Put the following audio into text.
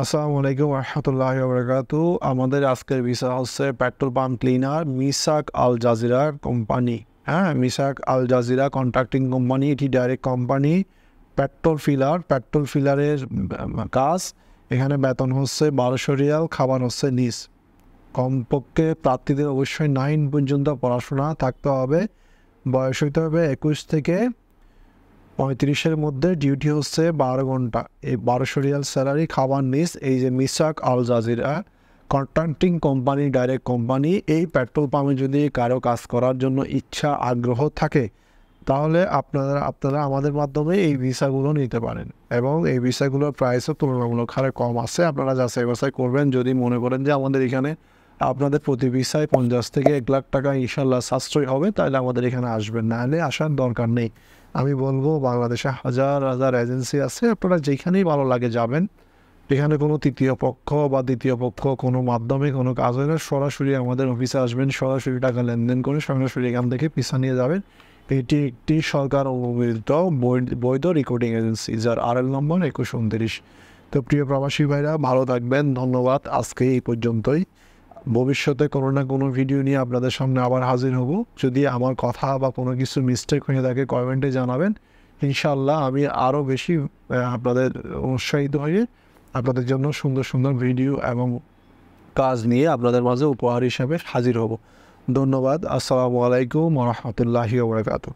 আসসালামু আলাইকুম রহমতুল্লাহি ওয়া বারাকাতুহু। আমাদের আজকের বিষয় হচ্ছে petrol pump cleaner Misak Al Jazira company. Misak Al Jazira contracting company, এটি ডাইরেক্ট কোম্পানি। পেট্রোল ফিলারের কাজ। এখানে বেতন হচ্ছে 1200 রিয়াল, খাবার হচ্ছে নিস। কমপক্ষে প্রার্থীদের অবশ্যই 9 পর্যন্ত পড়াশোনা থাকতে হবে, বয়স হইতে হবে 21 থেকে 35-এর মধ্যে, ডিউটি হচ্ছে 12 ঘন্টা। এই 1200 রিয়াল স্যালারি, খাবার নিস। এই যে Misak Al Jazira contracting company, direct company. এই পেট্রোল পাম্পে যদি কারো কাজ করার জন্য ইচ্ছা আগ্রহ থাকে তাহলে আপনারা আমাদের মাধ্যমে এই ভিসাগুলো নিতে পারেন, এবং এই ভিসাগুলোর প্রাইসও তুলনামূলক হারে কম আছে। আপনারা যাচাই বাছাই করবেন। যদি মনে করেন যে আমাদের এখানে আপনাদের প্রতি ভিসায় 50 থেকে 1 লাখ টাকা ইনশাল্লাহ সাশ্রয় হবে, তাহলে আমাদের এখানে আসবেন, না হলে আসার দরকার নেই। আমি বলবো বাংলাদেশে হাজার হাজার এজেন্সি আছে, আপনারা যেখানেই ভালো লাগে যাবেন। এখানে কোনো তৃতীয় পক্ষ বা দ্বিতীয় পক্ষ কোনো মাধ্যমে কোনো কাজ হয় না। সরাসরি আমাদের অফিসে আসবেন, সরাসরি টাকা লেনদেন করে সরাসরি এখান থেকে ভিসা নিয়ে যাবেন। এটি একটি সরকার অনুমোদিত বৈধ রেকর্ডিং এজেন্সি, যার RL নম্বর 2129। তো প্রিয় প্রবাসী ভাইরা, ভালো থাকবেন। ধন্যবাদ। আজকে এই পর্যন্তই। ভবিষ্যতে কোনো না কোনো ভিডিও নিয়ে আপনাদের সামনে আবার হাজির হব। যদি আমার কথা বা কোনো কিছু মিস্টেক হয়ে থাকে কমেন্টে জানাবেন। ইনশাআল্লাহ আমি আরও বেশি আপনাদের উৎসাহিত হয়ে আপনাদের জন্য সুন্দর সুন্দর ভিডিও এবং কাজ নিয়ে আপনাদের মাঝে উপহার হিসাবে হাজির হব। ধন্যবাদ। আসসালামু আলাইকুম ওয়া রাহমাতুল্লাহি ওয়া বারাকাতুহু।